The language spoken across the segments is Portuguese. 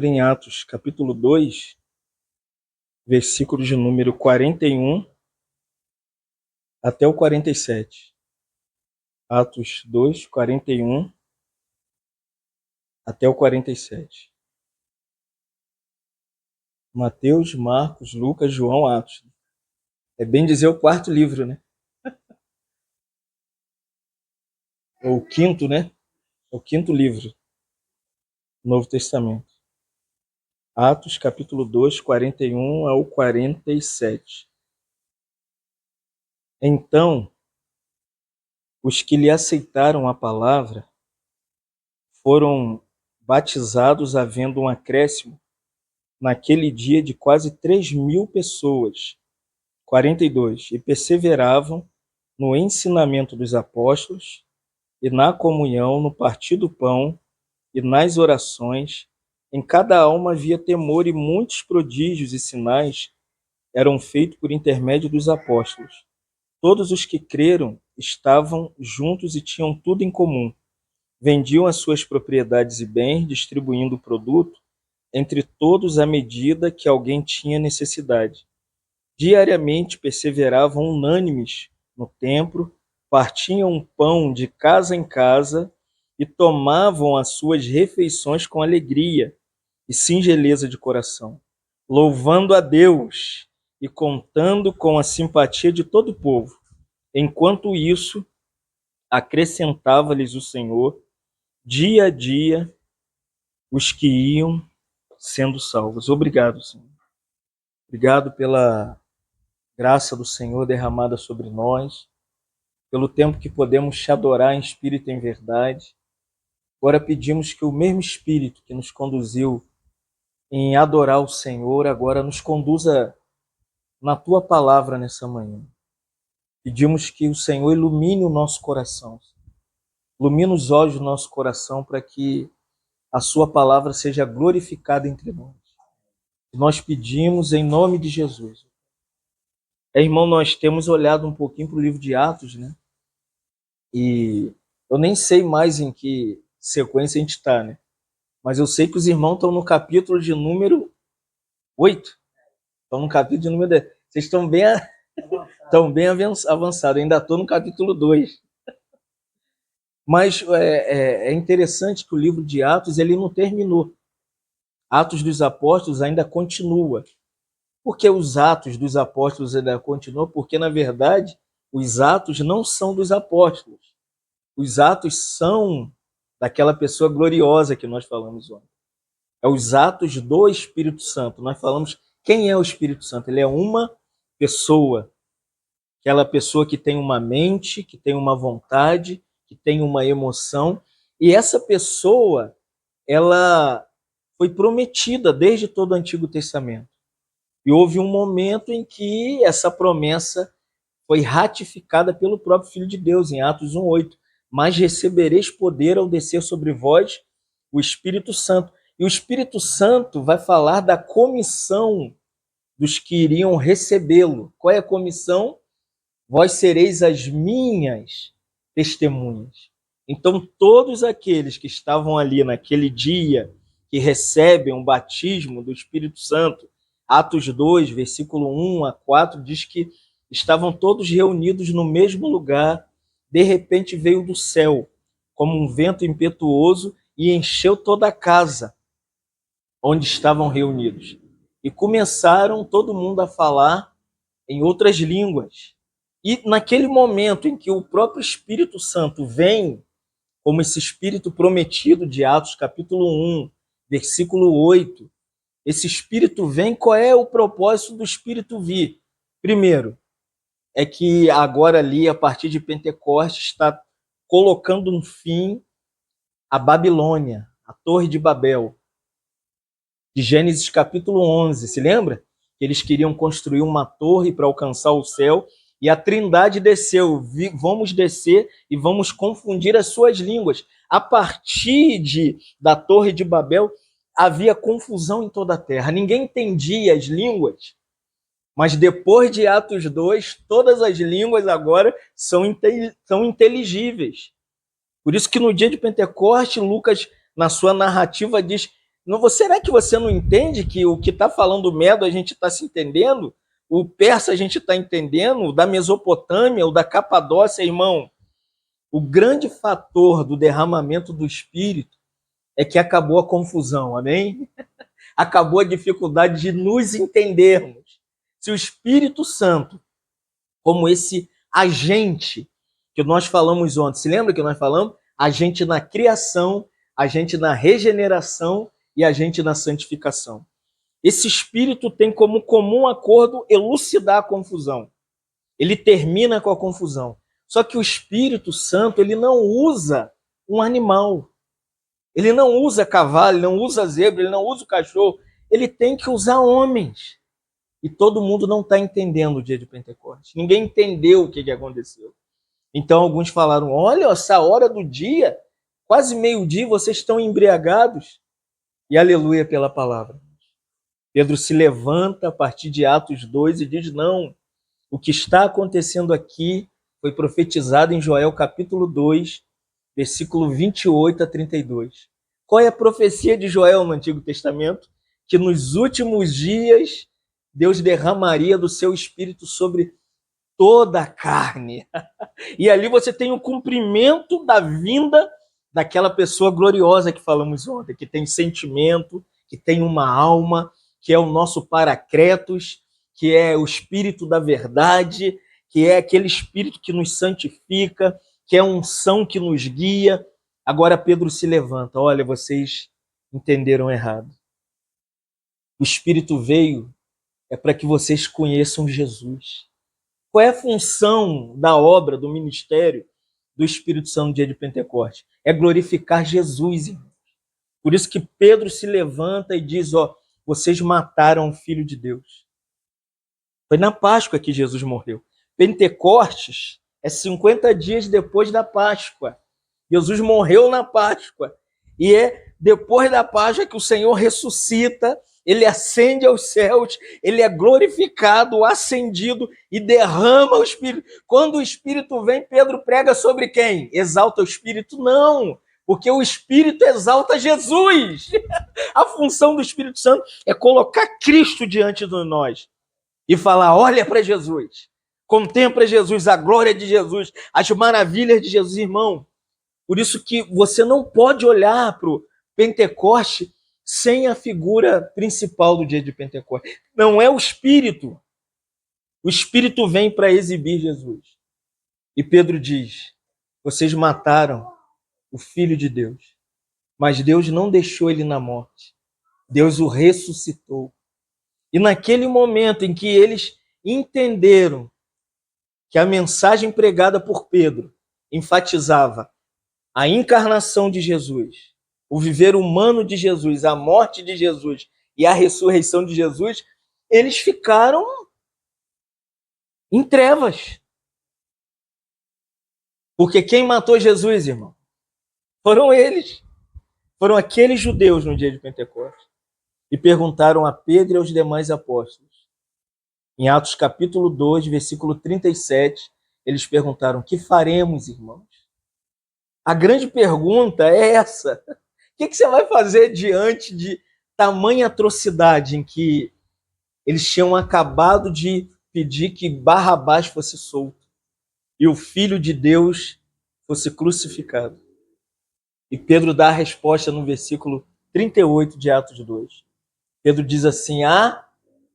Em Atos, capítulo 2, versículos de número 41 até o 47. Atos 2, 41 até o 47. Mateus, Marcos, Lucas, João, Atos. É bem dizer o quarto livro, né? Ou o quinto, né? É o quinto livro do Novo Testamento. Atos, capítulo 2, 41 ao 47. Então, os que lhe aceitaram a palavra foram batizados, havendo um acréscimo naquele dia de quase 3.000 pessoas. 42. E perseveravam no ensinamento dos apóstolos e na comunhão, no partir do pão e nas orações. Em cada alma havia temor, e muitos prodígios e sinais eram feitos por intermédio dos apóstolos. Todos os que creram estavam juntos e tinham tudo em comum. Vendiam as suas propriedades e bens, distribuindo o produto entre todos à medida que alguém tinha necessidade. Diariamente perseveravam unânimes no templo, partiam o pão de casa em casa e tomavam as suas refeições com alegria e singeleza de coração, louvando a Deus e contando com a simpatia de todo o povo. Enquanto isso, acrescentava-lhes o Senhor, dia a dia, os que iam sendo salvos. Obrigado, Senhor. Obrigado pela graça do Senhor derramada sobre nós, pelo tempo que podemos te adorar em espírito e em verdade. Agora pedimos que o mesmo Espírito que nos conduziu em adorar o Senhor, agora nos conduza na Tua palavra nessa manhã. Pedimos que o Senhor ilumine o nosso coração, ilumine os olhos do nosso coração para que a Sua palavra seja glorificada entre nós. Nós pedimos em nome de Jesus. Irmão, nós temos olhado um pouquinho para o livro de Atos, né? E eu nem sei mais em que sequência a gente está, né? Mas eu sei que os irmãos estão no capítulo de número 8. Estão no capítulo de número 10. Vocês estão bem avançados. Eu ainda estou no capítulo 2. Mas é interessante que o livro de Atos ele não terminou. Atos dos Apóstolos ainda continua. Por que os Atos dos Apóstolos ainda continuam? Porque, na verdade, os Atos não são dos apóstolos. Os Atos são daquela pessoa gloriosa que nós falamos ontem. É os Atos do Espírito Santo. Nós falamos quem é o Espírito Santo. Ele é uma pessoa. Aquela pessoa que tem uma mente, que tem uma vontade, que tem uma emoção. E essa pessoa, ela foi prometida desde todo o Antigo Testamento. E houve um momento em que essa promessa foi ratificada pelo próprio Filho de Deus, em Atos 1:8. Mas recebereis poder ao descer sobre vós o Espírito Santo. E o Espírito Santo vai falar da comissão dos que iriam recebê-lo. Qual é a comissão? Vós sereis as minhas testemunhas. Então, todos aqueles que estavam ali naquele dia, que recebem o batismo do Espírito Santo, Atos 2, versículo 1 a 4, diz que estavam todos reunidos no mesmo lugar. De repente veio do céu, como um vento impetuoso, e encheu toda a casa onde estavam reunidos. E começaram todo mundo a falar em outras línguas. E naquele momento em que o próprio Espírito Santo vem, como esse Espírito prometido de Atos capítulo 1, versículo 8, esse Espírito vem, qual é o propósito do Espírito vir? Primeiro, é que agora ali, a partir de Pentecostes, está colocando um fim à Babilônia, a Torre de Babel, de Gênesis capítulo 11, se lembra? Eles queriam construir uma torre para alcançar o céu, e a Trindade desceu. Vamos descer e vamos confundir as suas línguas. A partir da Torre de Babel, havia confusão em toda a terra. Ninguém entendia as línguas, mas depois de Atos 2, todas as línguas agora são inteligíveis. Por isso que no dia de Pentecostes, Lucas, na sua narrativa, diz: Será que você não entende que o que está falando o Medo a gente está se entendendo? O persa a gente está entendendo? O da Mesopotâmia, o da Capadócia, irmão? O grande fator do derramamento do Espírito é que acabou a confusão, amém? Acabou a dificuldade de nos entendermos. Se o Espírito Santo, como esse agente que nós falamos ontem, se lembra que nós falamos? Agente na criação, agente na regeneração e agente na santificação. Esse Espírito tem como comum acordo elucidar a confusão. Ele termina com a confusão. Só que o Espírito Santo, ele não usa um animal. Ele não usa cavalo, ele não usa zebra, ele não usa o cachorro. Ele tem que usar homens. E todo mundo não está entendendo o dia de Pentecostes. Ninguém entendeu o que aconteceu. Então alguns falaram, olha, essa hora do dia, quase meio-dia, vocês estão embriagados. E aleluia pela palavra. Pedro se levanta a partir de Atos 2 e diz, não, o que está acontecendo aqui foi profetizado em Joel capítulo 2, versículo 28 a 32. Qual é a profecia de Joel no Antigo Testamento? Que nos últimos dias Deus derramaria do seu Espírito sobre toda a carne. E ali você tem o cumprimento da vinda daquela pessoa gloriosa que falamos ontem, que tem sentimento, que tem uma alma, que é o nosso Paracletos, que é o Espírito da verdade, que é aquele Espírito que nos santifica, que é a unção que nos guia. Agora Pedro se levanta. Olha, vocês entenderam errado. O Espírito veio para que vocês conheçam Jesus. Qual é a função da obra, do ministério do Espírito Santo no dia de Pentecostes? É glorificar Jesus, irmãos. Por isso que Pedro se levanta e diz, vocês mataram o Filho de Deus. Foi na Páscoa que Jesus morreu. Pentecostes é 50 dias depois da Páscoa. Jesus morreu na Páscoa. E é depois da Páscoa que o Senhor ressuscita, ele ascende aos céus, ele é glorificado, ascendido e derrama o Espírito. Quando o Espírito vem, Pedro prega sobre quem? Exalta o Espírito? Não, porque o Espírito exalta Jesus. A função do Espírito Santo é colocar Cristo diante de nós e falar, olha para Jesus, contempla Jesus, a glória de Jesus, as maravilhas de Jesus, irmão. Por isso que você não pode olhar para o Pentecoste sem a figura principal do dia de Pentecostes. Não é o Espírito. O Espírito vem para exibir Jesus. E Pedro diz, vocês mataram o Filho de Deus, mas Deus não deixou ele na morte. Deus o ressuscitou. E naquele momento em que eles entenderam que a mensagem pregada por Pedro enfatizava a encarnação de Jesus, o viver humano de Jesus, a morte de Jesus e a ressurreição de Jesus, eles ficaram em trevas. Porque quem matou Jesus, irmão? Foram eles. Foram aqueles judeus no dia de Pentecostes. E perguntaram a Pedro e aos demais apóstolos. Em Atos capítulo 2, versículo 37, eles perguntaram, que faremos, irmãos? A grande pergunta é essa. O que você vai fazer diante de tamanha atrocidade em que eles tinham acabado de pedir que Barrabás fosse solto e o Filho de Deus fosse crucificado? E Pedro dá a resposta no versículo 38 de Atos 2. Pedro diz assim,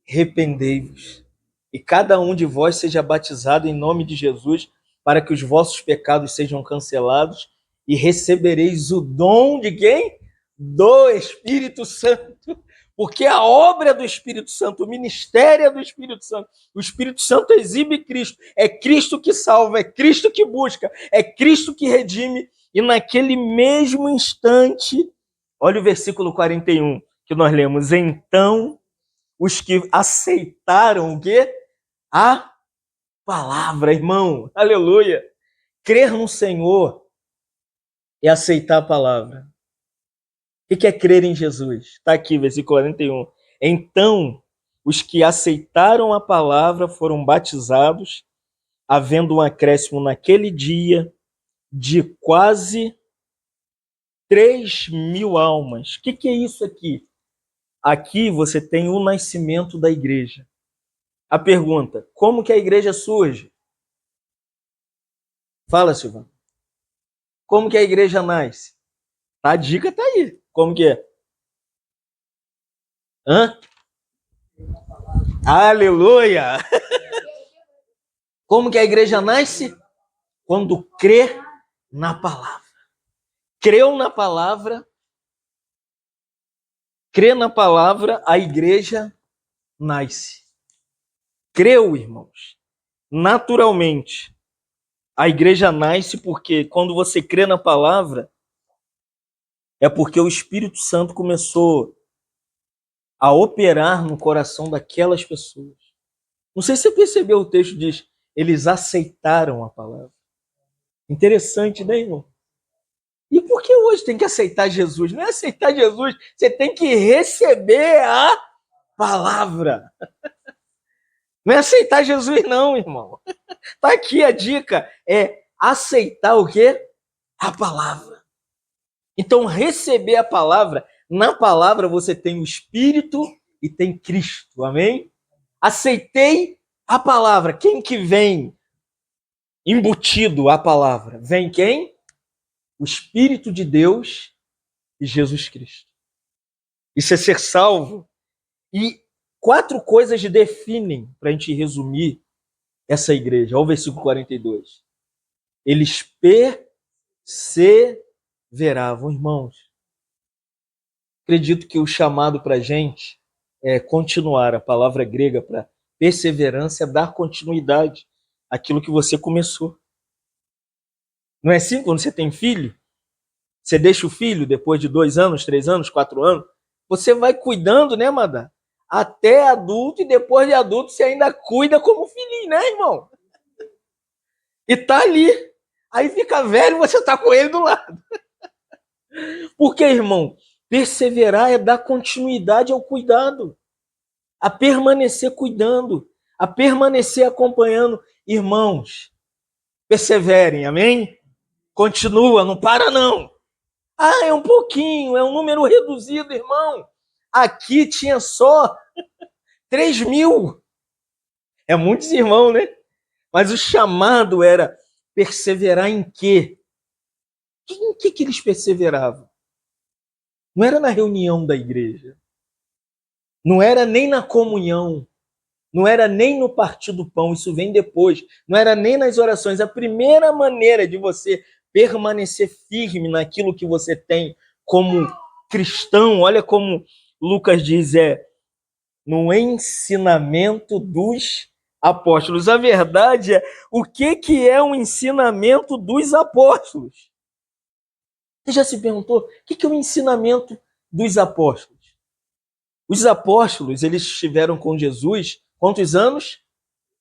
arrependei-vos e cada um de vós seja batizado em nome de Jesus para que os vossos pecados sejam cancelados e recebereis o dom de quem? Do Espírito Santo. Porque a obra do Espírito Santo, o ministério do Espírito Santo, o Espírito Santo exibe Cristo. É Cristo que salva, é Cristo que busca, é Cristo que redime. E naquele mesmo instante, olha o versículo 41 que nós lemos. Então, os que aceitaram o quê? A palavra, irmão. Aleluia. Crer no Senhor é aceitar a palavra. O que é crer em Jesus? Está aqui, versículo 41. Então, os que aceitaram a palavra foram batizados, havendo um acréscimo naquele dia de quase 3.000 almas. O que é isso aqui? Aqui você tem o nascimento da igreja. A pergunta, como que a igreja surge? Fala, Silvano. Como que a igreja nasce? A dica tá aí. Como que é? Hã? Aleluia! Como que a igreja nasce? Quando crê na palavra. Creu na palavra, crê na palavra, a igreja nasce. Creu, irmãos. Naturalmente, a igreja nasce porque quando você crê na palavra, é porque o Espírito Santo começou a operar no coração daquelas pessoas. Não sei se você percebeu, o texto diz, eles aceitaram a palavra. Interessante, né, irmão? E por que hoje tem que aceitar Jesus? Não é aceitar Jesus, você tem que receber a palavra. Não é aceitar Jesus, não, irmão. Tá aqui a dica, é aceitar o quê? A palavra. Então, receber a palavra, na palavra você tem o Espírito e tem Cristo, amém? Aceitei a palavra. Quem que vem embutido a palavra? Vem quem? O Espírito de Deus e Jesus Cristo. Isso é ser salvo. E 4 coisas definem, para a gente resumir, essa igreja. Olha o versículo 42. Eles perseveravam, irmãos. Acredito que o chamado para a gente é continuar. A palavra grega para perseverança é dar continuidade àquilo que você começou. Não é assim quando você tem filho? Você deixa o filho depois de 2 anos, 3 anos, 4 anos, você vai cuidando, né, Madá? Até adulto, e depois de adulto você ainda cuida como filhinho, né, irmão? E tá ali. Aí fica velho e você tá com ele do lado. Porque, irmão, perseverar é dar continuidade ao cuidado, a permanecer cuidando, a permanecer acompanhando. Irmãos, perseverem, amém? Continua, não para não. Ah, é um pouquinho, é um número reduzido, irmão. Aqui tinha só 3.000. É muitos irmãos, né? Mas o chamado era perseverar em quê? Em que eles perseveravam? Não era na reunião da igreja. Não era nem na comunhão. Não era nem no partir do pão. Isso vem depois. Não era nem nas orações. A primeira maneira de você permanecer firme naquilo que você tem como cristão, olha como Lucas diz, é no ensinamento dos apóstolos. A verdade é, o que é o ensinamento dos apóstolos? Você já se perguntou o que é o ensinamento dos apóstolos? Os apóstolos, eles estiveram com Jesus quantos anos?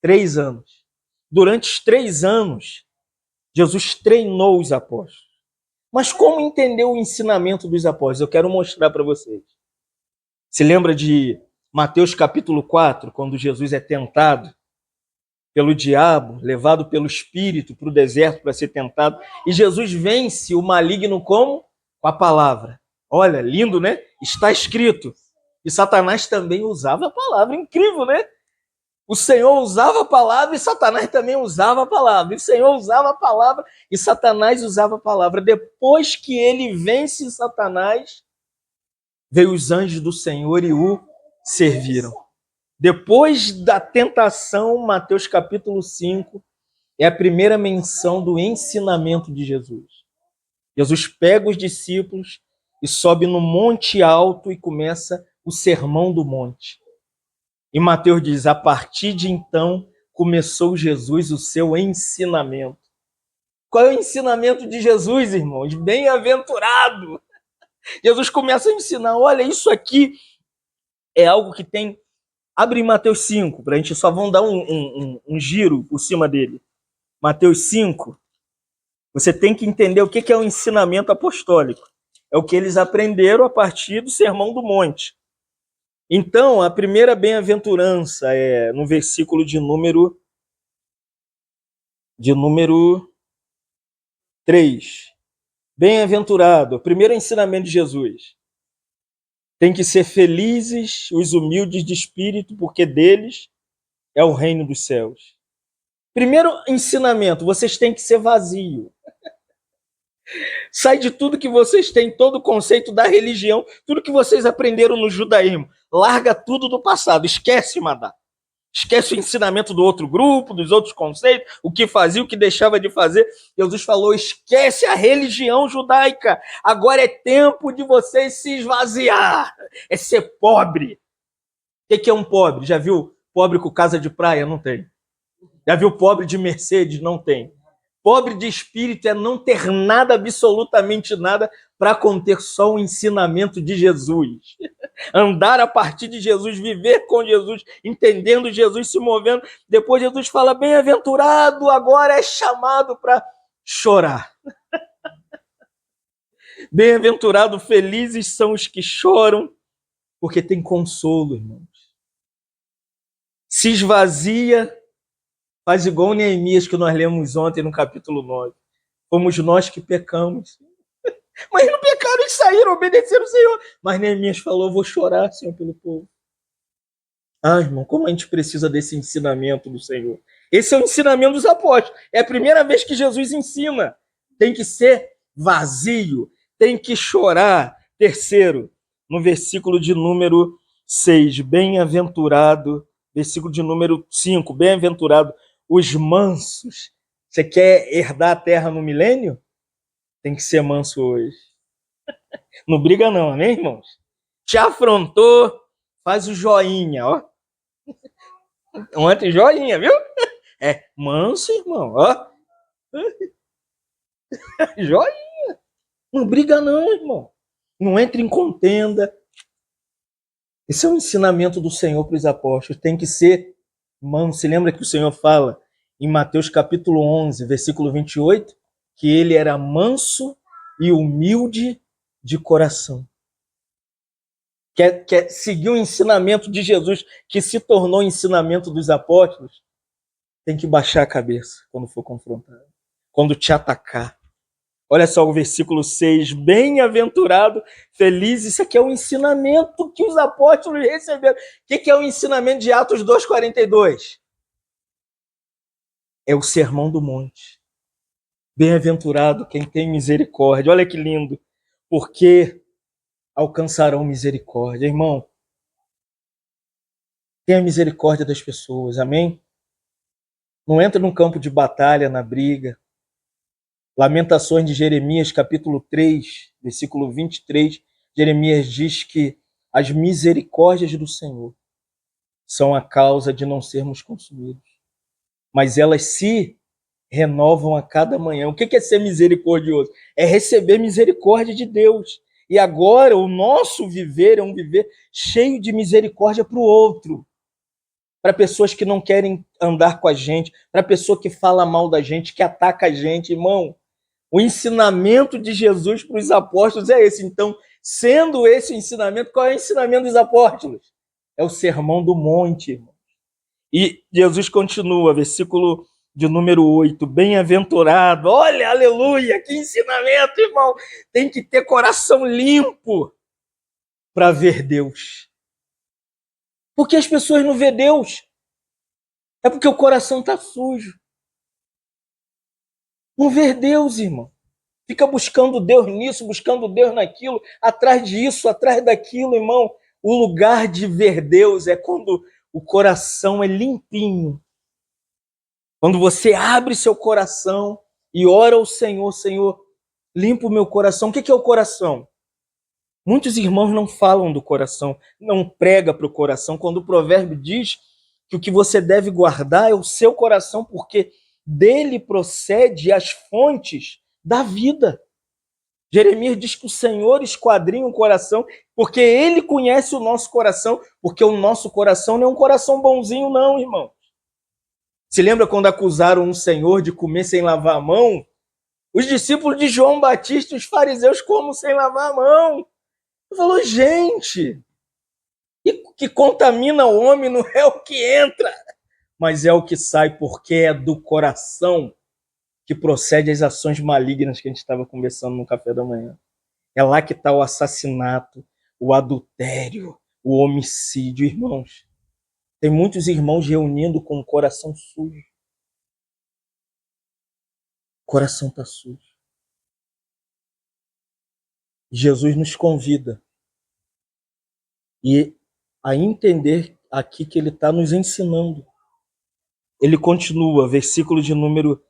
3 anos. Durante os 3 anos, Jesus treinou os apóstolos. Mas como entender o ensinamento dos apóstolos? Eu quero mostrar para vocês. Se lembra de Mateus capítulo 4, quando Jesus é tentado pelo diabo, levado pelo Espírito para o deserto para ser tentado, e Jesus vence o maligno como? Com a palavra. Olha, lindo, né? Está escrito. E Satanás também usava a palavra. Incrível, né? O Senhor usava a palavra e Satanás também usava a palavra. E o Senhor usava a palavra e Satanás usava a palavra. Depois que ele vence Satanás, veio os anjos do Senhor e o serviram. Depois da tentação, Mateus capítulo 5, é a primeira menção do ensinamento de Jesus. Jesus pega os discípulos e sobe no monte alto e começa o sermão do monte. E Mateus diz, a partir de então, começou Jesus o seu ensinamento. Qual é o ensinamento de Jesus, irmãos? Bem-aventurado! Jesus começa a ensinar, olha, isso aqui é algo que tem... Abre em Mateus 5, para a gente só vamos dar um giro por cima dele. Mateus 5, você tem que entender o que é o ensinamento apostólico. É o que eles aprenderam a partir do Sermão do Monte. Então, a primeira bem-aventurança é no versículo de número 3. Bem-aventurado, primeiro ensinamento de Jesus. Tem que ser felizes os humildes de espírito, porque deles é o reino dos céus. Primeiro ensinamento, vocês têm que ser vazio. Sai de tudo que vocês têm, todo o conceito da religião, tudo que vocês aprenderam no judaísmo. Larga tudo do passado, esquece, Madá. Esquece o ensinamento do outro grupo, dos outros conceitos, o que fazia, o que deixava de fazer. Jesus falou, esquece a religião judaica. Agora é tempo de vocês se esvaziar. É ser pobre. O que é um pobre? Já viu pobre com casa de praia? Não tem. Já viu pobre de Mercedes? Não tem. Pobre de espírito é não ter nada, absolutamente nada, para conter só o ensinamento de Jesus. Andar a partir de Jesus, viver com Jesus, entendendo Jesus, se movendo. Depois Jesus fala, bem-aventurado, agora é chamado para chorar. Bem-aventurado, felizes são os que choram, porque tem consolo, irmãos. Se esvazia, faz igual Neemias que nós lemos ontem no capítulo 9. Fomos nós que pecamos. Mas não pecaram e saíram, obedeceram o Senhor. Mas Neemias falou, vou chorar, Senhor, pelo povo. Ah, irmão, como a gente precisa desse ensinamento do Senhor. Esse é o ensinamento dos apóstolos. É a primeira vez que Jesus ensina. Tem que ser vazio, tem que chorar. Terceiro, no versículo de número 6, bem-aventurado, versículo de número 5, bem-aventurado os mansos. Você quer herdar a terra no milênio? Tem que ser manso hoje. Não briga não, amém, irmãos? Te afrontou, faz o joinha, ó. Ontem joinha, viu? É manso, irmão, ó. Joinha. Não briga não, irmão. Não entre em contenda. Esse é o ensinamento do Senhor para os apóstolos. Tem que ser manso. Se lembra que o Senhor fala em Mateus capítulo 11, versículo 28, que ele era manso e humilde de coração. Quer seguir o ensinamento de Jesus, que se tornou o ensinamento dos apóstolos, tem que baixar a cabeça quando for confrontado, quando te atacar. Olha só o versículo 6, bem-aventurado, feliz, isso aqui é o ensinamento que os apóstolos receberam. O que é o ensinamento de Atos 2,42? É o sermão do monte. Bem-aventurado quem tem misericórdia. Olha que lindo, porque alcançarão misericórdia. Irmão, tenha misericórdia das pessoas, amém? Não entra num campo de batalha, na briga. Lamentações de Jeremias, capítulo 3, versículo 23, Jeremias diz que as misericórdias do Senhor são a causa de não sermos consumidos, mas elas se renovam a cada manhã. O que é ser misericordioso? É receber misericórdia de Deus. E agora o nosso viver é um viver cheio de misericórdia para o outro. Para pessoas que não querem andar com a gente, para pessoa que fala mal da gente, que ataca a gente, irmão. O ensinamento de Jesus para os apóstolos é esse. Então, sendo esse o ensinamento, qual é o ensinamento dos apóstolos? É o sermão do monte, irmão. E Jesus continua, versículo de número 8, bem-aventurado, olha, aleluia, que ensinamento, irmão. Tem que ter coração limpo para ver Deus. Porque as pessoas não vê Deus. É porque o coração está sujo. Não vê Deus, irmão. Fica buscando Deus nisso, buscando Deus naquilo, atrás disso, atrás daquilo, irmão. O lugar de ver Deus é quando o coração é limpinho. Quando você abre seu coração e ora ao Senhor, Senhor, limpa o meu coração. O que é o coração? Muitos irmãos não falam do coração, não prega para o coração, quando o provérbio diz que o que você deve guardar é o seu coração, porque dele procede as fontes da vida. Jeremias diz que o Senhor esquadrinha o coração, porque ele conhece o nosso coração, porque o nosso coração não é um coração bonzinho não, irmão. Se lembra quando acusaram o Senhor de comer sem lavar a mão? Os discípulos de João Batista, os fariseus, comem sem lavar a mão. Ele falou, gente, o que contamina o homem não é o que entra, mas é o que sai, porque é do coração que procede às ações malignas que a gente estava conversando no café da manhã. É lá que está o assassinato, o adultério, o homicídio. Irmãos, tem muitos irmãos reunindo com o coração sujo. O coração está sujo. Jesus nos convida e a entender aqui que ele está nos ensinando. Ele continua, versículo de número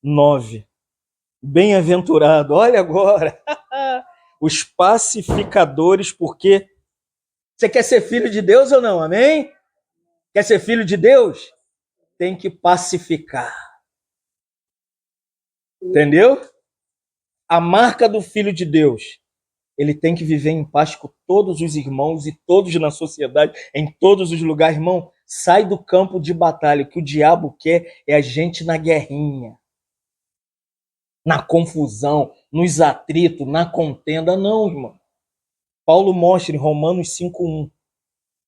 9. Bem-aventurado, olha agora, os pacificadores, porque você quer ser filho de Deus ou não? Amém? Quer ser filho de Deus? Tem que pacificar. Entendeu? A marca do filho de Deus, ele tem que viver em paz com todos os irmãos e todos na sociedade, em todos os lugares. Irmão, sai do campo de batalha. O que o diabo quer é a gente na guerrinha, na confusão, nos atritos, na contenda. Não, irmão. Paulo mostra em Romanos 5:1.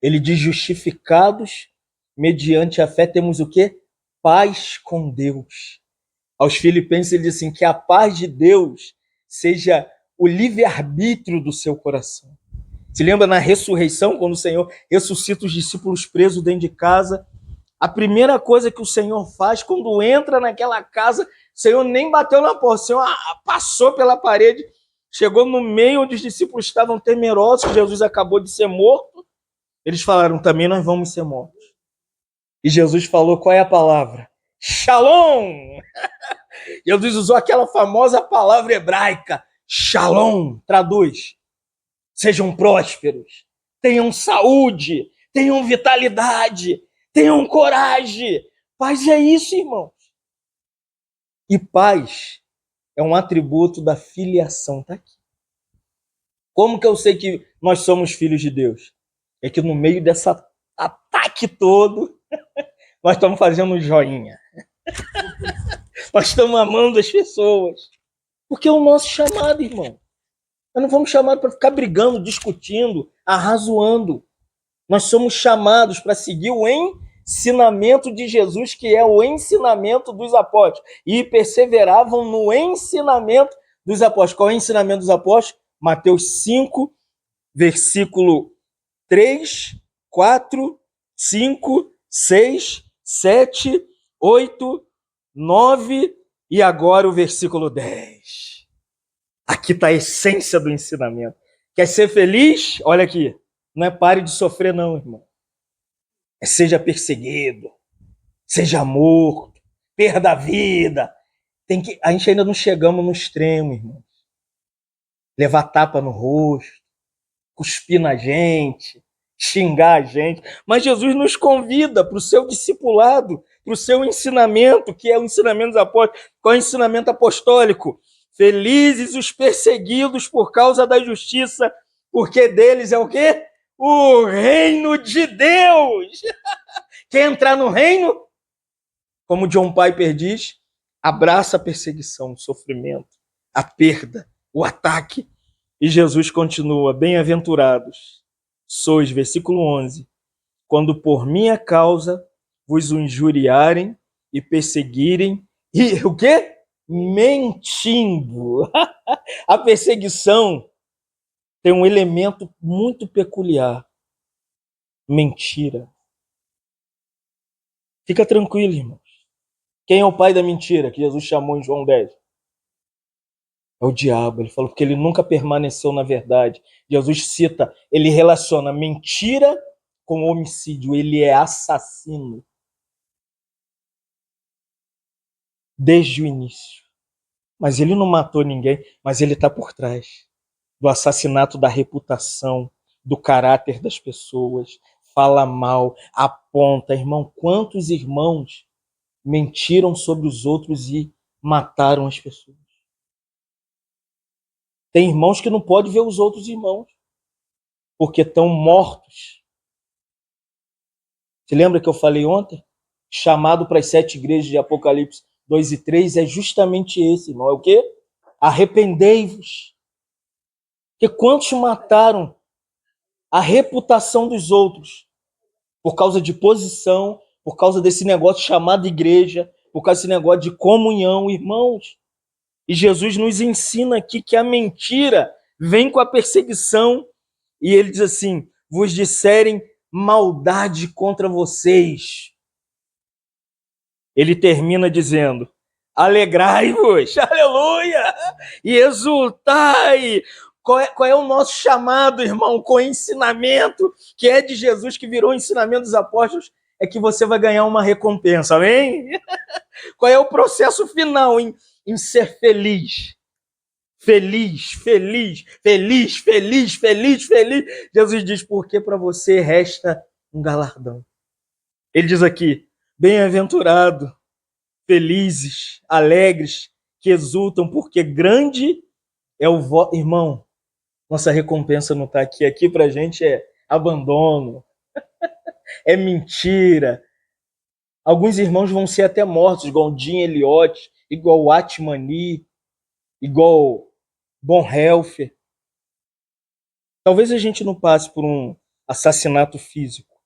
Ele diz: justificados mediante a fé temos o quê? Paz com Deus. Aos Filipenses ele diz assim, que a paz de Deus seja o livre-arbítrio do seu coração. Se lembra na ressurreição, quando o Senhor ressuscita os discípulos presos dentro de casa, a primeira coisa que o Senhor faz quando entra naquela casa, o Senhor nem bateu na porta, o Senhor passou pela parede, chegou no meio onde os discípulos estavam temerosos, que Jesus acabou de ser morto. Eles falaram, também nós vamos ser mortos. E Jesus falou, qual é a palavra? Shalom! Jesus usou aquela famosa palavra hebraica, shalom, traduz, sejam prósperos, tenham saúde, tenham vitalidade, tenham coragem. Paz é isso, irmãos. E paz é um atributo da filiação, tá aqui. Como que eu sei que nós somos filhos de Deus? É que no meio dessa ataque todo, nós estamos fazendo um joinha. Nós estamos amando as pessoas. Porque é o nosso chamado, irmão. Nós não fomos chamados para ficar brigando, discutindo, arrazoando. Nós somos chamados para seguir o ensinamento de Jesus, que é o ensinamento dos apóstolos. E perseveravam no ensinamento dos apóstolos. Qual é o ensinamento dos apóstolos? Mateus 5, versículo 3, 4, 5, 6, 7, 8, 9 e agora o versículo 10. Aqui está a essência do ensinamento. Quer ser feliz? Olha aqui. Não é pare de sofrer, não, irmão. É seja perseguido, seja morto, perda a vida. A gente ainda não chegamos no extremo, irmão. Levar tapa no rosto, cuspir na gente, xingar a gente. Mas Jesus nos convida para o seu discipulado, para o seu ensinamento, que é o ensinamento dos apóstolos. Qual é o ensinamento apostólico? Felizes os perseguidos por causa da justiça, porque deles é o quê? O reino de Deus. Quer entrar no reino? Como John Piper diz, abraça a perseguição, o sofrimento, a perda, o ataque. E Jesus continua, bem-aventurados sois, versículo 11, quando por minha causa vos injuriarem e perseguirem, e o quê? Mentindo. A perseguição tem um elemento muito peculiar. Mentira. Fica tranquilo, irmãos. Quem é o pai da mentira que Jesus chamou em João 10? É o diabo. Ele falou que ele nunca permaneceu na verdade. Jesus cita, ele relaciona mentira com homicídio. Ele é assassino. Desde o início. Mas ele não matou ninguém, mas ele está por trás do assassinato da reputação, do caráter das pessoas, fala mal, aponta. Irmão, quantos irmãos mentiram sobre os outros e mataram as pessoas? Tem irmãos que não podem ver os outros irmãos, porque estão mortos. Você lembra que eu falei ontem? Chamado para as 7 igrejas de Apocalipse 2 e 3 é justamente esse, irmão. É o quê? Arrependei-vos. Porque quantos mataram a reputação dos outros por causa de posição, por causa desse negócio chamado igreja, por causa desse negócio de comunhão, irmãos. E Jesus nos ensina aqui que a mentira vem com a perseguição. E ele diz assim: vos disserem maldade contra vocês. Ele termina dizendo: alegrai-vos, aleluia, e exultai. Qual é o nosso chamado, irmão? Com o ensinamento que é de Jesus, que virou o ensinamento dos apóstolos, é que você vai ganhar uma recompensa, amém? Qual é o processo final em ser feliz? Feliz, feliz, feliz, feliz, feliz, feliz. Jesus diz: porque para você resta um galardão. Ele diz aqui: bem-aventurado, felizes, alegres, que exultam, porque grande é o vosso. Irmão, nossa recompensa não está aqui. Aqui para a gente é abandono, é mentira. Alguns irmãos vão ser até mortos, igual Jim Elliot, igual Atmani, igual Bonhoeffer. Talvez a gente não passe por um assassinato físico,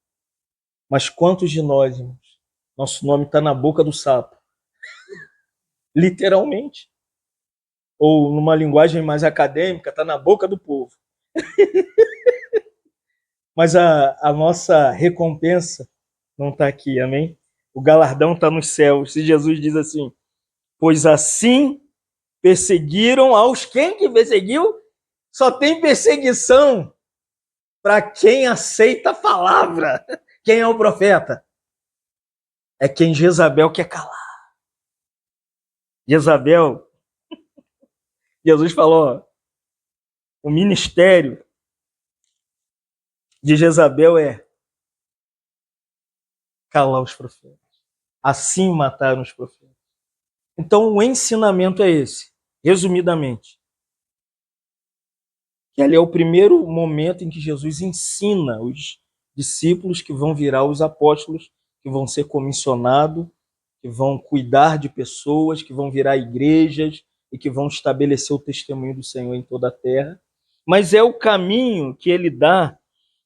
mas quantos de nós, irmãos, nosso nome está na boca do sapo? Literalmente. Ou numa linguagem mais acadêmica, está na boca do povo. Mas a nossa recompensa não está aqui, amém? O galardão está nos céus. Se Jesus diz assim: pois assim perseguiram aos... Quem que perseguiu? Só tem perseguição para quem aceita a palavra. Quem é o profeta? É quem Jezabel quer calar. Jezabel, Jesus falou, o ministério de Jezabel é calar os profetas. Assim mataram os profetas. Então o ensinamento é esse, resumidamente. Que ali é o primeiro momento em que Jesus ensina os discípulos que vão virar os apóstolos, que vão ser comissionados, que vão cuidar de pessoas, que vão virar igrejas e que vão estabelecer o testemunho do Senhor em toda a terra. Mas é o caminho que ele dá,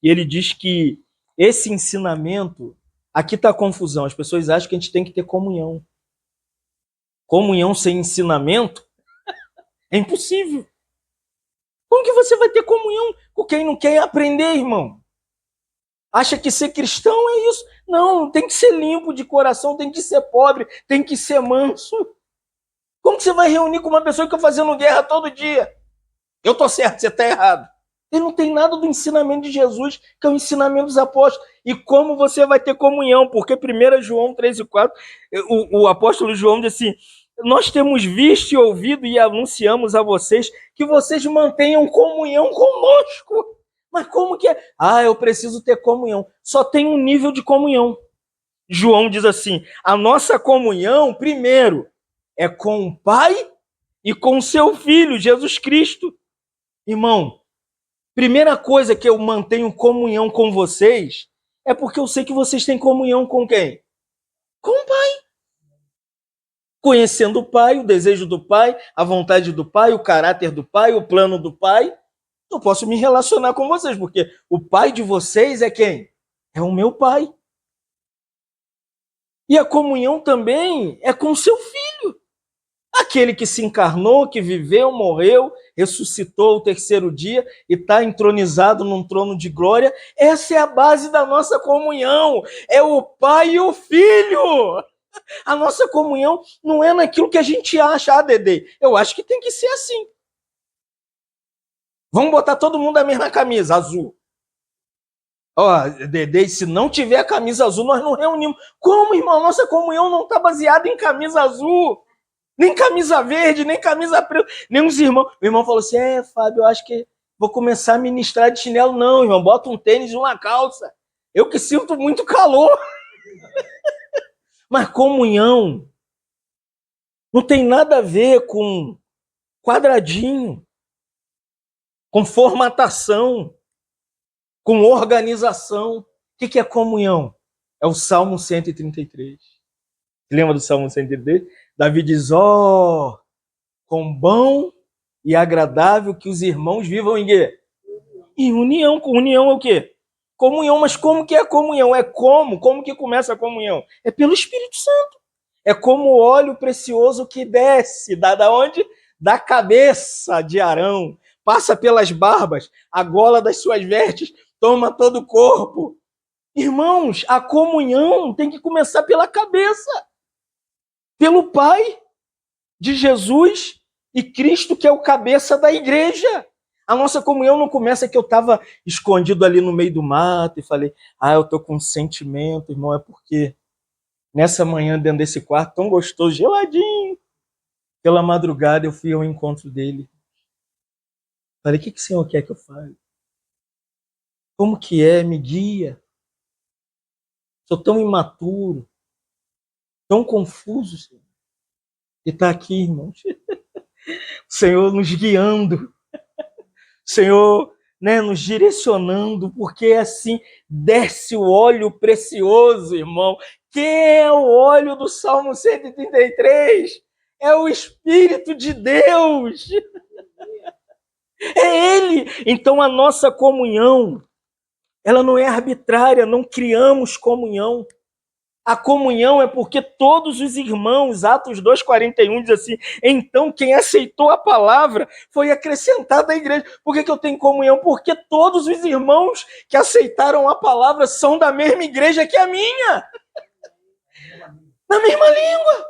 e ele diz que esse ensinamento, aqui está a confusão, as pessoas acham que a gente tem que ter comunhão. Comunhão sem ensinamento é impossível. Como que você vai ter comunhão com quem não quer aprender, irmão? Acha que ser cristão é isso? Não, tem que ser limpo de coração, tem que ser pobre, tem que ser manso. Como que você vai reunir com uma pessoa que está fazendo guerra todo dia? Eu estou certo, você está errado. Ele não tem nada do ensinamento de Jesus, que é o ensinamento dos apóstolos. E como você vai ter comunhão? Porque 1 João 3:4, o apóstolo João diz assim: nós temos visto e ouvido e anunciamos a vocês que vocês mantenham comunhão conosco. Mas como que é? Eu preciso ter comunhão. Só tem um nível de comunhão. João diz assim: a nossa comunhão, primeiro, é com o Pai e com o seu Filho, Jesus Cristo. Irmão, primeira coisa que eu mantenho comunhão com vocês é porque eu sei que vocês têm comunhão com quem? Com o Pai. Conhecendo o Pai, o desejo do Pai, a vontade do Pai, o caráter do Pai, o plano do Pai, eu posso me relacionar com vocês, porque o Pai de vocês é quem? É o meu Pai. E a comunhão também é com o seu Filho. Aquele que se encarnou, que viveu, morreu, ressuscitou ao terceiro dia e está entronizado num trono de glória. Essa é a base da nossa comunhão. É o Pai e o Filho. A nossa comunhão não é naquilo que a gente acha. Dedê, eu acho que tem que ser assim. Vamos botar todo mundo a mesma camisa, azul. Dedê, se não tiver a camisa azul, nós não reunimos. Como, irmão? Nossa comunhão não está baseada em camisa azul. Nem camisa verde, nem camisa preta, nem uns irmãos. O irmão falou assim: Fábio, eu acho que vou começar a ministrar de chinelo. Não, irmão, bota um tênis e uma calça. Eu que sinto muito calor. Mas comunhão não tem nada a ver com quadradinho, com formatação, com organização. O que é comunhão? É o Salmo 133. Lembra do Salmo 133? Davi diz: quão bom e agradável que os irmãos vivam em quê? Em união. União é o quê? Comunhão. Mas como que é a comunhão? Como que começa a comunhão? É pelo Espírito Santo. É como o óleo precioso que desce, da onde? Da cabeça de Arão, passa pelas barbas, a gola das suas vestes, toma todo o corpo. Irmãos, a comunhão tem que começar pela cabeça, pelo Pai de Jesus e Cristo, que é o cabeça da igreja. A nossa comunhão não começa que eu estava escondido ali no meio do mato e falei, eu estou com um sentimento, irmão, é porque nessa manhã, dentro desse quarto tão gostoso, geladinho, pela madrugada eu fui ao encontro dele. Falei, o que o Senhor quer que eu fale? Como que é? Me guia. Sou tão imaturo, tão confuso, Senhor. E está aqui, irmãos. O Senhor nos guiando. O Senhor, nos direcionando, porque assim desce o óleo precioso, irmão. Quem é o óleo do Salmo 133? É o Espírito de Deus. É Ele. Então a nossa comunhão, ela não é arbitrária, não criamos comunhão. A comunhão é porque todos os irmãos, Atos 2,41 diz assim, então quem aceitou a palavra foi acrescentado à igreja. Por que eu tenho comunhão? Porque todos os irmãos que aceitaram a palavra são da mesma igreja que a minha. Na mesma língua.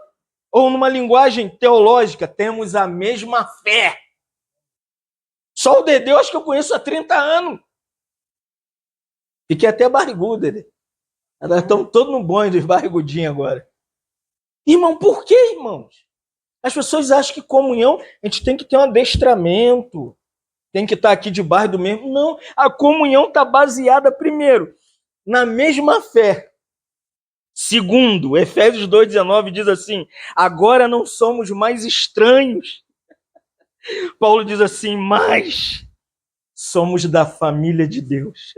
Ou numa linguagem teológica, temos a mesma fé. Só o Dedê eu acho que eu conheço há 30 anos. Fiquei até barrigudo, Dedê. Estamos todos no bonde dos barrigudinhos agora. Irmão, por que, irmãos? As pessoas acham que comunhão, a gente tem que ter um adestramento, tem que estar aqui debaixo do mesmo. Não, a comunhão está baseada, primeiro, na mesma fé. Segundo, Efésios 2,19 diz assim, agora não somos mais estranhos. Paulo diz assim, mas somos da família de Deus.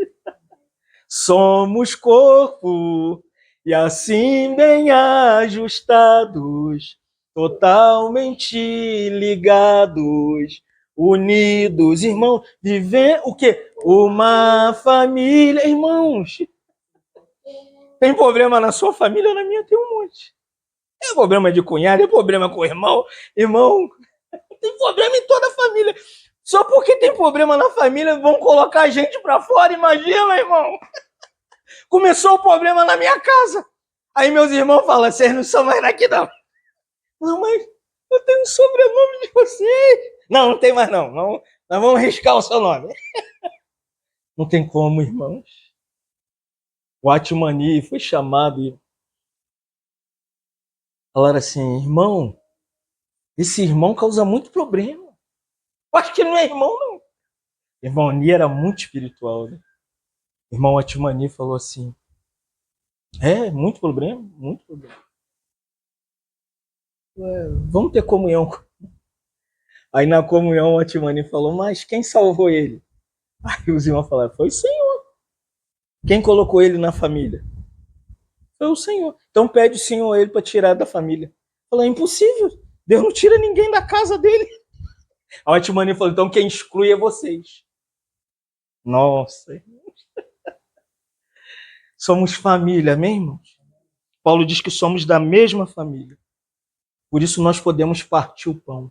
Somos corpo, e assim bem ajustados, totalmente ligados, unidos, irmãos, vivendo o quê? Uma família, irmãos. Tem problema na sua família? Na minha tem um monte. Tem problema de cunhado, tem problema com o irmão, tem problema em toda a família. Só porque tem problema na família, vão colocar a gente pra fora, imagina, irmão. Começou o problema na minha casa. Aí meus irmãos falam, vocês não são mais daqui não. Não, mas eu tenho um sobrenome de vocês. Não, não tem mais não. Nós vamos riscar o seu nome. Não tem como, irmãos. O Atmani foi chamado e falaram assim, irmão, esse irmão causa muito problema. Eu acho que ele não é irmão, não. Irmão Ani era muito espiritual, né? Irmão Atmani falou assim, muito problema, muito problema. Vamos ter comunhão. Aí na comunhão o Atmani falou, mas quem salvou ele? Aí os irmãos falaram, foi o Senhor. Quem colocou ele na família? Foi o Senhor. Então pede o Senhor ele para tirar da família. Falou, é impossível. Deus não tira ninguém da casa dele. Aí o Atmani falou, então quem exclui é vocês. Nossa. Somos família, amém, irmãos? Paulo diz que somos da mesma família. Por isso nós podemos partir o pão.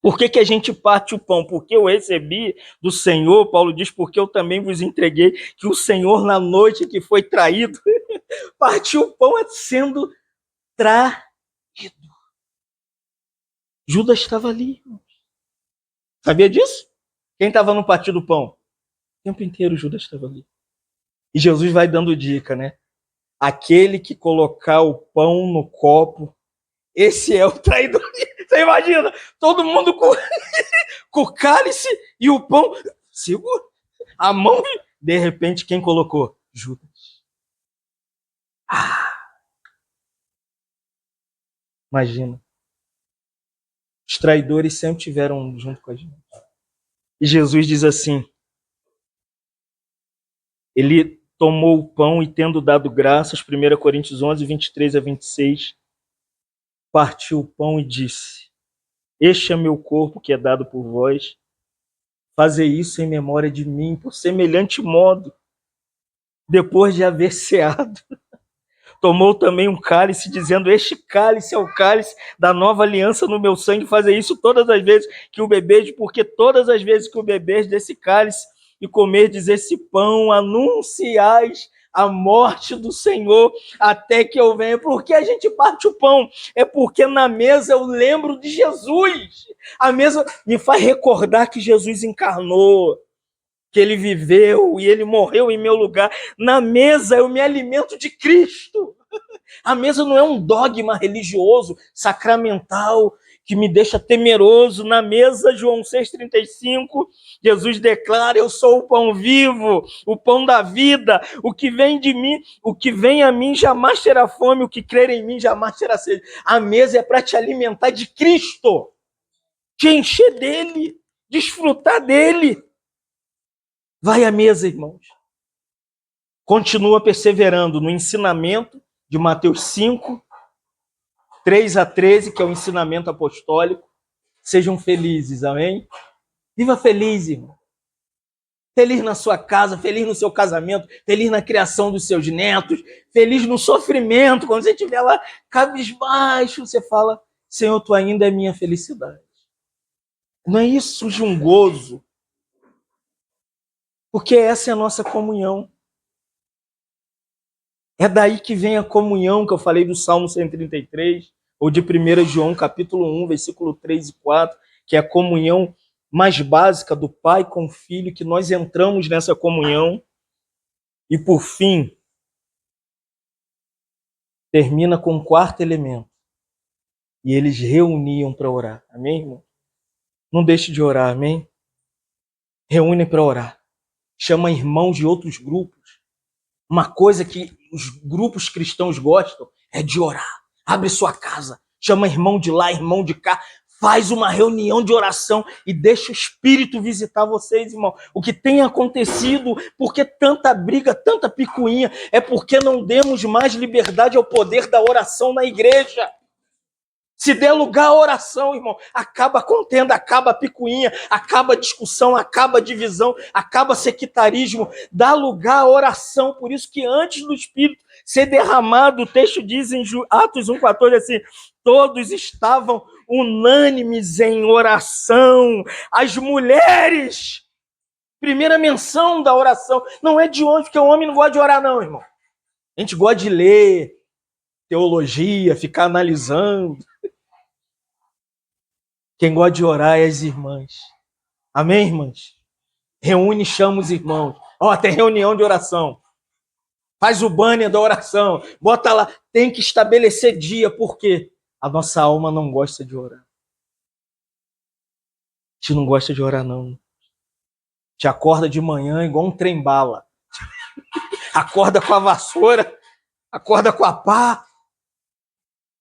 Por que a gente parte o pão? Porque eu recebi do Senhor, Paulo diz, porque eu também vos entreguei, que o Senhor, na noite que foi traído, partiu o pão sendo traído. Judas estava ali. Sabia disso? Quem estava no partido do pão? O tempo inteiro Judas estava ali. E Jesus vai dando dica, né? Aquele que colocar o pão no copo, esse é o traidor. Você imagina? Todo mundo com o cálice e o pão. Segura. A mão. De repente, quem colocou? Judas. Imagina. Os traidores sempre estiveram junto com a gente. E Jesus diz assim, ele tomou o pão e tendo dado graças, 1 Coríntios 11, 23 a 26, partiu o pão e disse, este é meu corpo que é dado por vós, fazei isso em memória de mim, por semelhante modo, depois de haver ceado, tomou também um cálice, dizendo: este cálice é o cálice da nova aliança no meu sangue. Fazer isso todas as vezes que o bebedes, porque todas as vezes que o bebedes desse cálice e comerdes esse pão, anunciais a morte do Senhor até que eu venha. Por que a gente parte o pão? É porque na mesa eu lembro de Jesus. A mesa me faz recordar que Jesus encarnou, que ele viveu e ele morreu em meu lugar. Na mesa eu me alimento de Cristo. A mesa não é um dogma religioso, sacramental, que me deixa temeroso. Na mesa, João 6,35, Jesus declara: eu sou o pão vivo, o pão da vida. O que vem de mim, o que vem a mim jamais terá fome, o que crer em mim jamais terá sede. A mesa é para te alimentar de Cristo, te encher dele, desfrutar dele. Vai à mesa, irmãos. Continua perseverando no ensinamento de Mateus 5, 3-13, que é o ensinamento apostólico. Sejam felizes, amém? Viva feliz, irmão. Feliz na sua casa, feliz no seu casamento, feliz na criação dos seus netos, feliz no sofrimento. Quando você estiver lá cabisbaixo, você fala: Senhor, tu ainda é minha felicidade. Não é isso? Surge um gozo, porque essa é a nossa comunhão. É daí que vem a comunhão que eu falei do Salmo 133, ou de 1 João capítulo 1, versículo 3 e 4, que é a comunhão mais básica do Pai com o Filho, que nós entramos nessa comunhão. E por fim, termina com o quarto elemento. E eles reuniam para orar. Amém, irmão? Não deixe de orar, amém? Reúnem para orar. Chama irmãos de outros grupos. Uma coisa que os grupos cristãos gostam é de orar. Abre sua casa, chama irmão de lá, irmão de cá, faz uma reunião de oração e deixa o Espírito visitar vocês, irmão. O que tem acontecido, porque tanta briga, tanta picuinha, é porque não demos mais liberdade ao poder da oração na igreja. Se der lugar à oração, irmão, acaba a contenda, acaba a picuinha, acaba a discussão, acaba a divisão, acaba sectarismo. Dá lugar à oração. Por isso que antes do Espírito ser derramado, o texto diz em Atos 1,14 assim: todos estavam unânimes em oração. As mulheres, primeira menção da oração, não é de hoje, porque o homem não gosta de orar não, irmão. A gente gosta de ler teologia, ficar analisando. Quem gosta de orar é as irmãs. Amém, irmãs? Reúne e chama os irmãos. Tem reunião de oração. Faz o banner da oração. Bota lá. Tem que estabelecer dia, porque a nossa alma não gosta de orar. A gente não gosta de orar, não. Te acorda de manhã igual um trem-bala. Acorda com a vassoura. Acorda com a pá.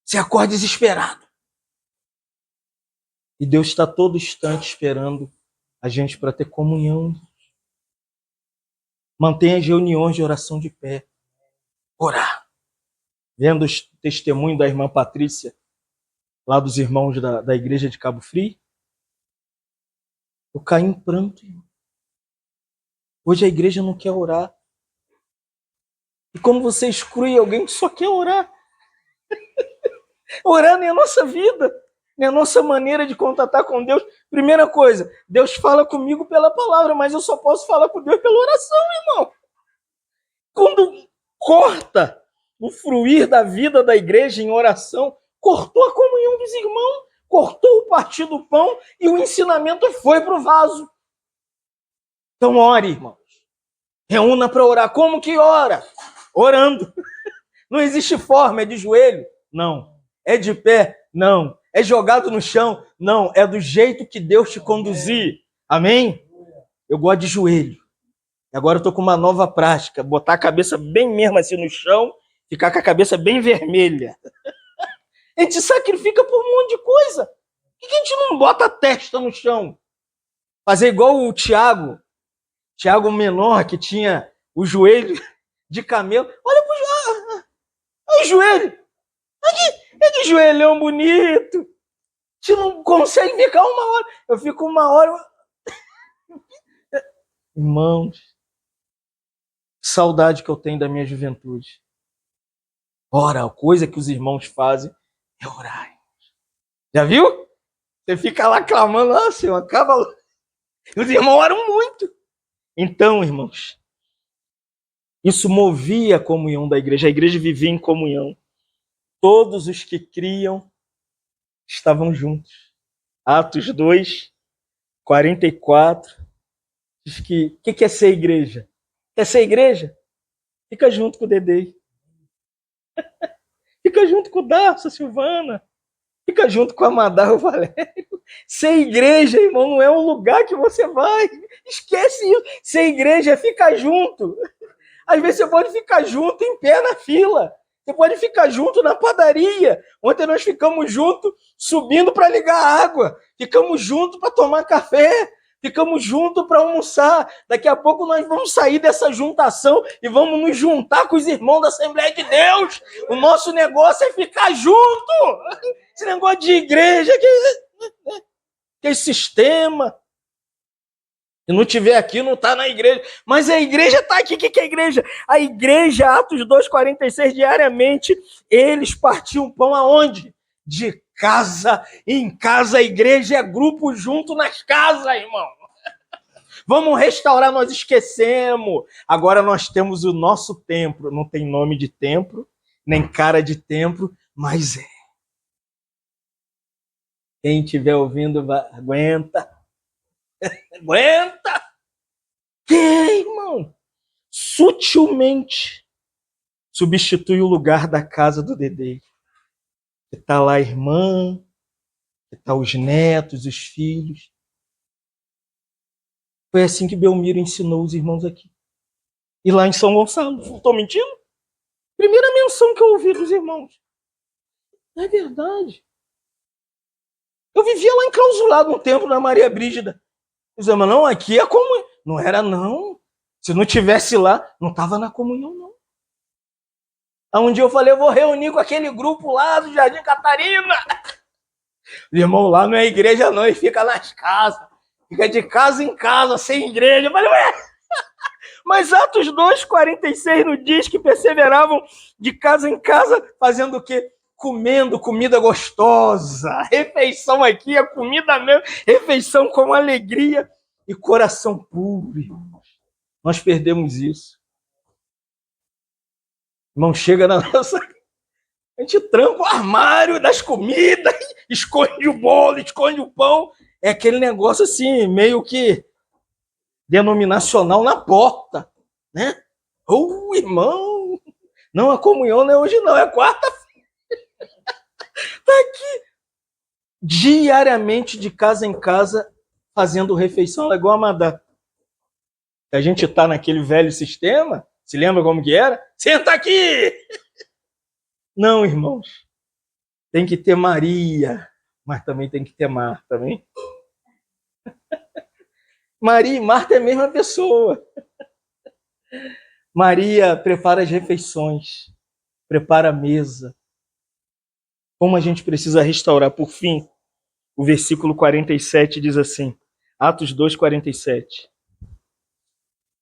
Você acorda desesperado. E Deus está todo instante esperando a gente para ter comunhão. Mantenha as reuniões de oração de pé. Orar. Vendo os testemunhos da irmã Patrícia, lá dos irmãos da igreja de Cabo Frio, eu caí em pranto. Hoje a igreja não quer orar. E como você exclui alguém que só quer orar? Orar nem a nossa vida, nem a nossa maneira de contatar com Deus. Primeira coisa, Deus fala comigo pela palavra, mas eu só posso falar com Deus pela oração, irmão. Quando corta o fruir da vida da igreja em oração, cortou a comunhão dos irmãos, cortou o partir do pão e o ensinamento foi para o vaso. Então ore, irmãos. Reúna para orar. Como que ora? Orando. Não existe forma, é de joelho? Não. É de pé? Não. É jogado no chão? Não. É do jeito que Deus te conduzir. Amém? Eu gosto de joelho. E agora eu estou com uma nova prática. Botar a cabeça bem mesmo assim no chão, ficar com a cabeça bem vermelha. A gente sacrifica por um monte de coisa. Por que a gente não bota a testa no chão? Fazer igual o Tiago menor, que tinha o joelho de camelo. Olha pro joelho. É que joelhão bonito. A gente não consegue ficar uma hora. Eu fico uma hora. Irmãos, saudade que eu tenho da minha juventude. Ora, a coisa que os irmãos fazem é orar. Já viu? Você fica lá clamando, ah, Senhor, acaba. Os irmãos oram muito. Então, irmãos, isso movia a comunhão da igreja. A igreja vivia em comunhão. Todos os que criam estavam juntos. Atos 2, 44. Diz que o que é ser igreja? Quer ser igreja? Fica junto com o Dedê. Fica junto com o Darcio, a Silvana. Fica junto com a Madá, o Valério. Ser igreja, irmão, não é um lugar que você vai. Esquece isso. Ser igreja é ficar junto. Às vezes você pode ficar junto em pé na fila. Você pode ficar junto na padaria. Ontem nós ficamos juntos subindo para ligar a água. Ficamos juntos para tomar café. Ficamos juntos para almoçar. Daqui a pouco nós vamos sair dessa juntação e vamos nos juntar com os irmãos da Assembleia de Deus. O nosso negócio é ficar junto. Esse negócio de igreja, que é sistema. Se não tiver aqui, não está na igreja. Mas a igreja está aqui. O que é a igreja? A igreja, Atos 2,46, diariamente, eles partiam pão aonde? De casa em casa. A igreja é grupo junto nas casas, irmão. Vamos restaurar, nós esquecemos. Agora nós temos o nosso templo. Não tem nome de templo, nem cara de templo, mas é. Quem estiver ouvindo, aguenta. Aguenta! Que, irmão? Sutilmente substitui o lugar da casa do Dedê. Que está lá a irmã, que está os netos, os filhos. Foi assim que Belmiro ensinou os irmãos aqui. E lá em São Gonçalo, estou mentindo? Primeira menção que eu ouvi dos irmãos. É verdade. Eu vivia lá enclausulado um tempo na Maria Brígida. Dizia, mas não, aqui é comunhão. Não era, não. Se não tivesse lá, não estava na comunhão, não. Aí um dia eu falei, eu vou reunir com aquele grupo lá do Jardim Catarina. O irmão lá não é igreja, não, ele fica nas casas. Fica de casa em casa, sem igreja. Eu falei, ué? Mas Atos 2,46 nos diz que perseveravam de casa em casa, fazendo o quê? Comendo comida gostosa. Refeição aqui é comida mesmo. Refeição com alegria e coração puro, irmãos. Nós perdemos isso. Irmão, chega na nossa... A gente tranca o armário das comidas, esconde o bolo, esconde o pão. É aquele negócio assim, meio que denominacional na porta, né? Irmão, não, a comunhão não é hoje não, é quarta-feira. Tá aqui. Diariamente, de casa em casa, fazendo refeição, é igual a Madá. A gente tá naquele velho sistema, se lembra como que era? Senta aqui! Não, irmãos. Tem que ter Maria, mas também tem que ter Marta, também. Maria e Marta é a mesma pessoa. Maria prepara as refeições, prepara a mesa. Como a gente precisa restaurar, por fim, o versículo 47 diz assim, Atos 2,47.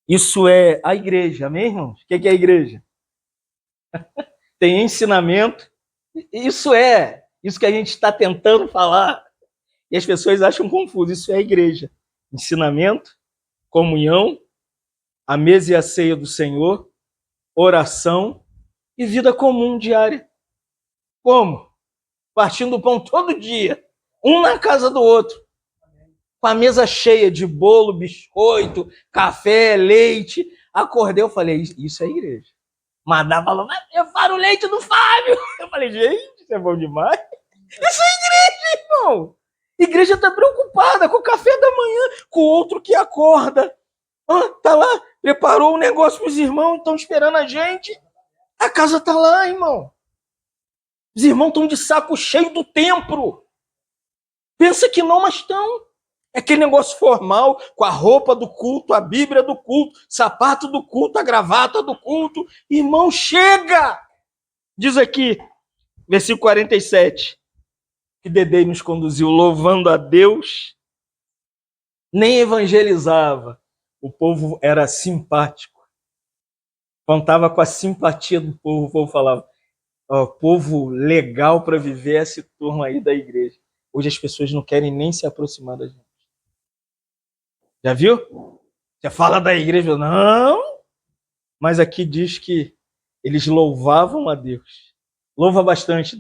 Isso é a igreja, amém, irmãos? O que é a igreja? Tem ensinamento. Isso que a gente está tentando falar. E as pessoas acham confuso. Isso é a igreja. Ensinamento, comunhão, a mesa e a ceia do Senhor, oração e vida comum diária. Como? Partindo do pão todo dia, um na casa do outro, com a mesa cheia de bolo, biscoito, café, leite. Acordei, eu falei, isso é igreja. Madá falou, vai levar o leite do Fábio. Eu falei, gente, isso é bom demais. Isso é igreja, irmão. Igreja está preocupada com o café da manhã, com o outro que acorda. Tá lá, preparou um negócio para os irmãos, estão esperando a gente. A casa tá lá, irmão. Os irmãos estão de saco cheio do templo. Pensa que não, mas estão. É aquele negócio formal, com a roupa do culto, a Bíblia do culto, sapato do culto, a gravata do culto. Irmão, chega! Diz aqui, versículo 47, que Dedê nos conduziu louvando a Deus, nem evangelizava. O povo era simpático. Contava com a simpatia do povo, o povo falava, povo legal para viver essa turma aí da igreja. Hoje as pessoas não querem nem se aproximar da gente. Já viu? Você fala da igreja, não. Mas aqui diz que eles louvavam a Deus. Louva bastante,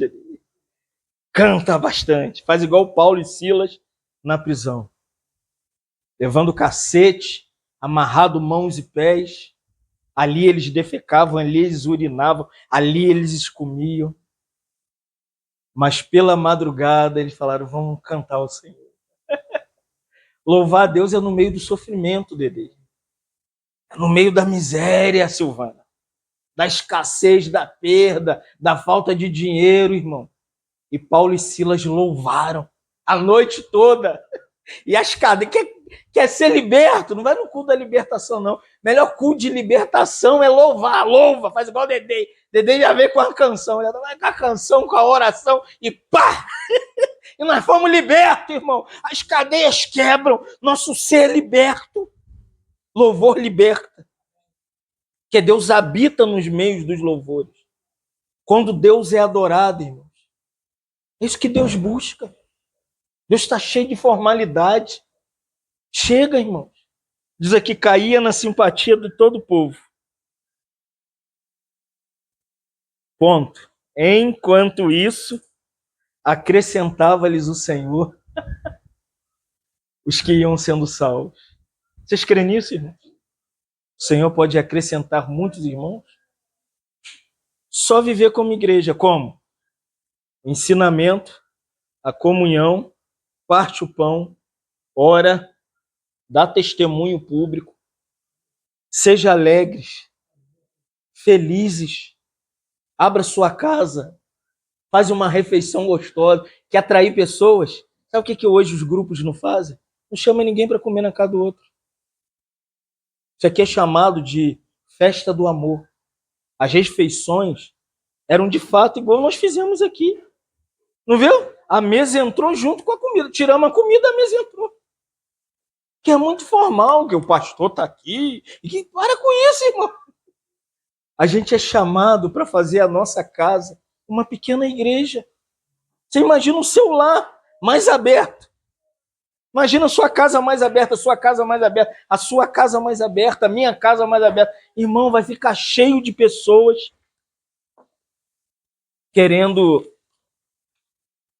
canta bastante. Faz igual Paulo e Silas na prisão. Levando cacete, amarrado mãos e pés. Ali eles defecavam, ali eles urinavam, ali eles comiam. Mas pela madrugada eles falaram, vamos cantar ao Senhor. Louvar a Deus é no meio do sofrimento, Dedê. É no meio da miséria, Silvana. Da escassez, da perda, da falta de dinheiro, irmão. E Paulo e Silas louvaram a noite toda. E as cadeias, quer ser liberto, não vai no culto da libertação, não. Melhor culto de libertação é louvar, louva, faz igual o Dedê. Dedê já veio com a canção, já vai com a canção, com a oração, e pá! E nós fomos libertos, irmão. As cadeias quebram, nosso ser é liberto. Louvor liberta. Porque Deus habita nos meios dos louvores. Quando Deus é adorado, irmãos. É isso que Deus busca. Deus está cheio de formalidade. Chega, irmãos. Diz aqui, caía na simpatia de todo o povo. Ponto. Enquanto isso, acrescentava-lhes o Senhor os que iam sendo salvos. Vocês creem nisso, irmãos? O Senhor pode acrescentar muitos irmãos? Só viver como igreja. Como? O ensinamento, a comunhão, parte o pão, ora, dá testemunho público, seja alegres, felizes, abra sua casa, faz uma refeição gostosa, quer atrair pessoas. Sabe o que hoje os grupos não fazem? Não chama ninguém para comer na casa do outro. Isso aqui é chamado de festa do amor. As refeições eram de fato igual nós fizemos aqui. Não viu? A mesa entrou junto com a comida. Tiramos a comida, a mesa entrou. Que é muito formal, que o pastor está aqui. E que para com isso, irmão. A gente é chamado para fazer a nossa casa uma pequena igreja. Você imagina o seu lar mais aberto. Imagina a sua casa mais aberta, a sua casa mais aberta, a sua casa mais aberta, a minha casa mais aberta. Irmão, vai ficar cheio de pessoas querendo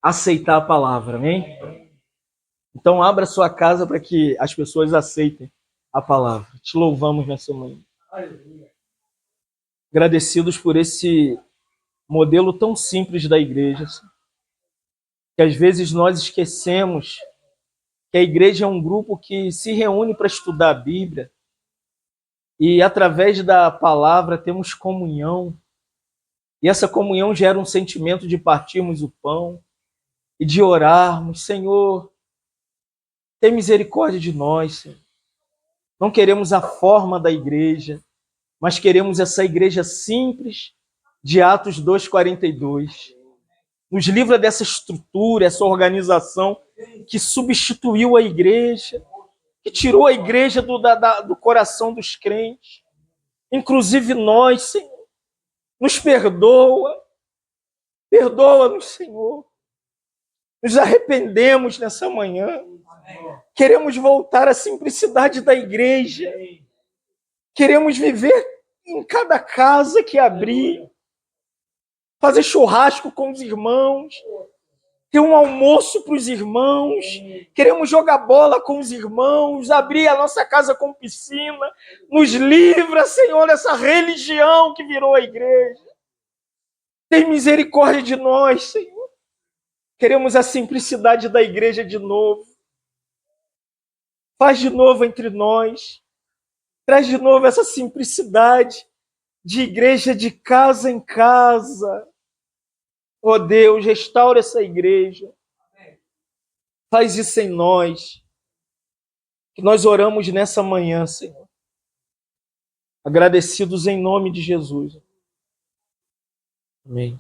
aceitar a palavra, amém? Então abra sua casa para que as pessoas aceitem a palavra. Te louvamos nessa manhã. Agradecidos por esse modelo tão simples da igreja, que às vezes nós esquecemos que a igreja é um grupo que se reúne para estudar a Bíblia e através da palavra temos comunhão. E essa comunhão gera um sentimento de partirmos o pão e de orarmos, Senhor, tem misericórdia de nós, Senhor. Não queremos a forma da igreja, mas queremos essa igreja simples de Atos 2:42. Nos livra dessa estrutura, essa organização que substituiu a igreja, que tirou a igreja do coração dos crentes. Inclusive nós, Senhor, nos perdoa. Perdoa-nos, Senhor. Nos arrependemos nessa manhã. Queremos voltar à simplicidade da igreja. Queremos viver em cada casa que abrir. Fazer churrasco com os irmãos. Ter um almoço para os irmãos. Queremos jogar bola com os irmãos. Abrir a nossa casa com piscina. Nos livra, Senhor, dessa religião que virou a igreja. Tem misericórdia de nós, Senhor. Queremos a simplicidade da igreja de novo. Faz de novo entre nós. Traz de novo essa simplicidade de igreja de casa em casa. Oh Deus, restaura essa igreja. Faz isso em nós. Que nós oramos nessa manhã, Senhor. Agradecidos em nome de Jesus. Amém.